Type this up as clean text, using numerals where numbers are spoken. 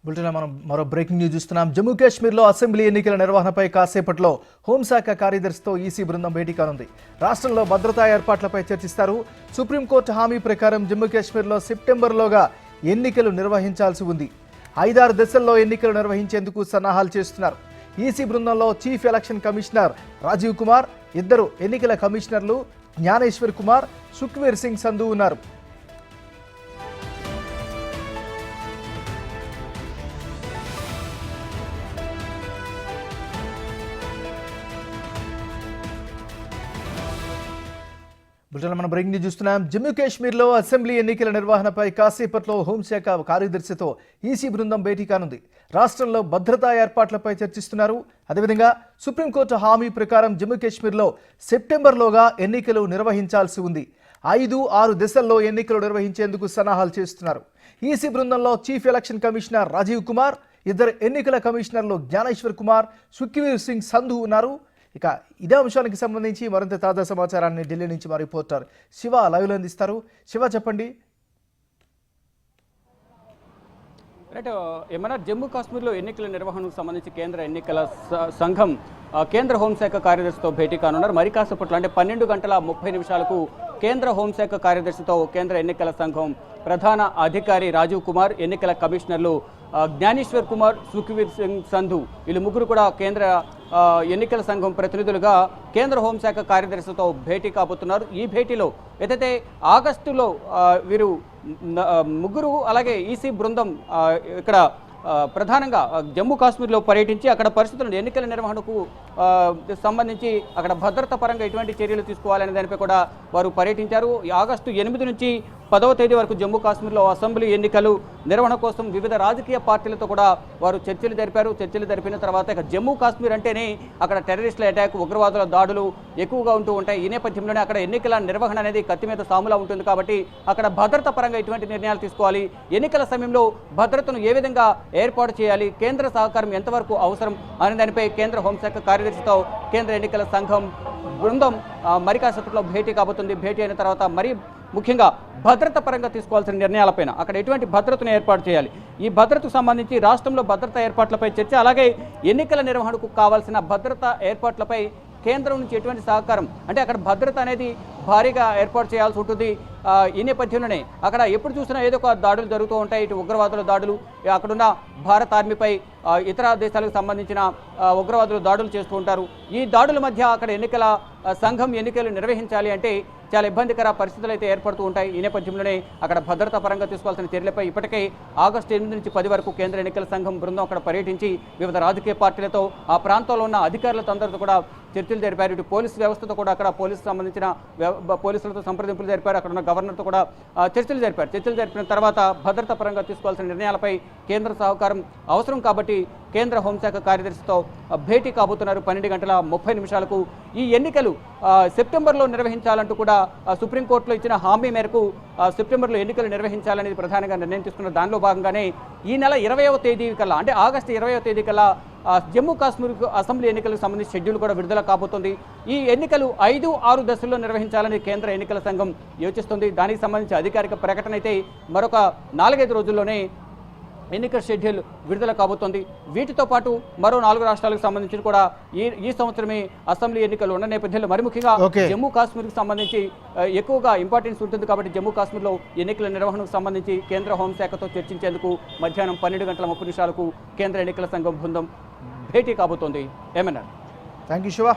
బులెటిన్లో మనం మరో బ్రేకింగ్ న్యూస్ చూస్తున్నాం. జమ్మూ కాశ్మీర్లో అసెంబ్లీ ఎన్నికల నిర్వహణపై కాసేపట్లో హోంశాఖ కార్యదర్శితో ఈసీ బృందం భేటీ కానుంది. రాష్ట్రంలో భద్రతా ఏర్పాట్లపై చర్చిస్తారు. సుప్రీంకోర్టు హామీ ప్రకారం జమ్మూ కాశ్మీర్లో సెప్టెంబర్లోగా ఎన్నికలు నిర్వహించాల్సి ఉంది. 5-6 దశల్లో ఎన్నికలు నిర్వహించేందుకు సన్నాహాలు చేస్తున్నారు. ఈసీ బృందంలో chief election commissioner Rajeev Kumar, 2 ఎన్నికల కమిషనర్లు జ్ఞానేశ్వర్ కుమార్, సుఖ్వీర్ సింగ్ సంధు ఉన్నారు. మనం బ్రేకింగ్ న్యూస్ చూస్తున్నాం. జమ్మూ కాశ్మీర్లో అసెంబ్లీ ఎన్నికల నిర్వహణపై కాసేపట్లో హోంశాఖ కార్యదర్శితో ఈసీ బృందం భేటీ కానుంది. రాష్ట్రంలో భద్రతా ఏర్పాట్లపై చర్చిస్తున్నారు. అదేవిధంగా సుప్రీంకోర్టు హామీ ప్రకారం జమ్మూ కాశ్మీర్లో సెప్టెంబర్లోగా ఎన్నికలు నిర్వహించాల్సి ఉంది. 5-6 దశల్లో ఎన్నికలు నిర్వహించేందుకు సన్నాహాలు చేస్తున్నారు. ఈసీ బృందంలో chief election commissioner Rajeev Kumar, 2 ఎన్నికల కమిషనర్లు జ్ఞానేశ్వర్ కుమార్, సుఖ్వీర్ సింగ్ సంధు ఉన్నారు. ఇక ఇదే అంశానికి సంబంధించి మరింత తాజా సమాచారాన్ని ఢిల్లీ నుంచి మా రిపోర్టర్ శివ లైవ్లో అందిస్తారు. శివ, చెప్పండి. రైట్, ఏమన్నా జమ్మూ కాశ్మీర్లో ఎన్నికల నిర్వహణకు సంబంధించి కేంద్ర ఎన్నికల సంఘం కేంద్ర హోంశాఖ కార్యదర్శితో భేటీ కానున్నారు. మరి కాసేపట్లో అంటే 12:30 కేంద్ర హోంశాఖ కార్యదర్శితో కేంద్ర ఎన్నికల సంఘం ప్రధాన అధికారి రాజీవ్ కుమార్, ఎన్నికల కమిషనర్లు జ్ఞానేశ్వర్ కుమార్, సుఖ్వీర్ సింగ్ సంధు, వీళ్ళు ముగ్గురు కూడా కేంద్ర ఎన్నికల సంఘం ప్రతినిధులుగా కేంద్ర హోంశాఖ కార్యదర్శితో భేటీ కాబోతున్నారు. ఈ భేటీలో ఏదైతే ఆగస్టులో వీరు ముగ్గురు అలాగే ఈసీ బృందం ఇక్కడ ప్రధానంగా జమ్మూ కాశ్మీర్లో పర్యటించి అక్కడ పరిస్థితులను ఎన్నికల నిర్వహణకు సంబంధించి అక్కడ భద్రతా పరంగా ఎటువంటి చర్యలు తీసుకోవాలనే దానిపై కూడా వారు పర్యటించారు. ఆగస్టు 8 నుంచి 10వ తేదీ వరకు జమ్మూ కాశ్మీర్లో అసెంబ్లీ ఎన్నికలు నిర్వహణ కోసం వివిధ రాజకీయ పార్టీలతో కూడా వారు చర్చలు జరిపారు. చర్చలు జరిపిన తర్వాత ఇక జమ్మూ కాశ్మీర్ అంటేనే అక్కడ టెర్రరిస్టుల అటాక్, ఉగ్రవాదుల దాడులు ఎక్కువగా ఉంటూ ఉంటాయి. ఈ నేపథ్యంలోనే అక్కడ ఎన్నికల నిర్వహణ అనేది కత్తి మీద సాములా ఉంటుంది. కాబట్టి అక్కడ భద్రతా పరంగా ఎటువంటి నిర్ణయాలు తీసుకోవాలి, ఎన్నికల సమయంలో భద్రతను ఏ విధంగా ఏర్పాటు చేయాలి, కేంద్ర సహకారం ఎంతవరకు అవసరం అనే దానిపై కేంద్ర హోంశాఖ కార్యదర్శితో కేంద్ర ఎన్నికల సంఘం బృందం మరి కాసేపట్లో భేటీ కాబోతుంది. భేటీ అయిన తర్వాత మరి ముఖ్యంగా భద్రత పరంగా తీసుకోవాల్సిన నిర్ణయాలపైన అక్కడ ఎటువంటి భద్రతను ఏర్పాటు చేయాలి, ఈ భద్రతకు సంబంధించి రాష్ట్రంలో భద్రతా ఏర్పాట్లపై చర్చ, అలాగే ఎన్నికల నిర్వహణకు కావాల్సిన భద్రతా ఏర్పాట్లపై కేంద్రం నుంచి ఎటువంటి సహకారం, అంటే అక్కడ భద్రత అనేది భారీగా ఏర్పాటు చేయాల్సి ఉంటుంది. ఈ నేపథ్యంలోనే అక్కడ ఎప్పుడు చూసినా ఏదో ఒక దాడులు జరుగుతూ ఉంటాయి. ఇటు ఉగ్రవాదుల దాడులు, అక్కడున్న భారత ఆర్మీపై ఇతర దేశాలకు సంబంధించిన ఉగ్రవాదులు దాడులు చేస్తూ ఉంటారు. ఈ దాడుల మధ్య అక్కడ ఎన్నికల సంఘం ఎన్నికలు నిర్వహించాలి అంటే చాలా ఇబ్బందికర పరిస్థితులు అయితే ఏర్పడుతూ ఉంటాయి. ఈ నేపథ్యంలోనే అక్కడ భద్రతా పరంగా తీసుకోవాల్సిన చర్యలపై ఇప్పటికే ఆగస్టు 8 నుంచి 10 వరకు కేంద్ర ఎన్నికల సంఘం బృందం అక్కడ పర్యటించి వివిధ రాజకీయ పార్టీలతో, ఆ ప్రాంతంలో ఉన్న అధికారులతో అందరితో కూడా చర్చలు జరిపారు. ఇటు పోలీసు వ్యవస్థతో కూడా అక్కడ సంబంధించిన పోలీసులతో సంప్రదింపులు జరిపారు. అక్కడ ఉన్న గవర్నర్తో కూడా చర్చలు జరిపారు. చర్చలు జరిపిన తర్వాత భద్రతా పరంగా తీసుకోవాల్సిన నిర్ణయాలపై కేంద్ర సహకారం అవసరం కాబట్టి కేంద్ర హోంశాఖ కార్యదర్శితో భేటీ కాబోతున్నారు. 12:30 ఈ ఎన్నికలు సెప్టెంబర్లో నిర్వహించాలంటూ కూడా సుప్రీంకోర్టులో ఇచ్చిన హామీ మేరకు సెప్టెంబర్లో ఎన్నికలు నిర్వహించాలనేది ప్రధానంగా నిర్ణయం తీసుకున్నారు. దానిలో భాగంగానే ఈ నెల 20వ తేదీ కల్లా, అంటే ఆగస్టు 20వ తేదీ కల్లా జమ్మూ కాశ్మీర్కు అసెంబ్లీ ఎన్నికలకు సంబంధించి షెడ్యూల్ కూడా విడుదల కాబోతుంది. ఈ ఎన్నికలు 5-6 దశల్లో నిర్వహించాలని కేంద్ర ఎన్నికల సంఘం యోచిస్తుంది. దానికి సంబంధించి అధికారిక ప్రకటన అయితే మరొక 4-5 రోజుల్లోనే ఎన్నికల షెడ్యూల్ విడుదల కాబోతోంది. వీటితో పాటు మరో 4 రాష్ట్రాలకు సంబంధించి కూడా ఈ సంవత్సరమే అసెంబ్లీ ఎన్నికలు ఉన్న నేపథ్యంలో మరి ముఖ్యంగా జమ్మూ కాశ్మీర్కి సంబంధించి ఎక్కువగా ఇంపార్టెన్స్ ఉంటుంది. కాబట్టి జమ్మూ కాశ్మీర్లో ఎన్నికల నిర్వహణకు సంబంధించి కేంద్ర హోంశాఖతో చర్చించేందుకు మధ్యాహ్నం 12:30 కేంద్ర ఎన్నికల సంఘం బృందం భేటీ కాబోతోంది. ఏమన్నారు? Thank you Shiva.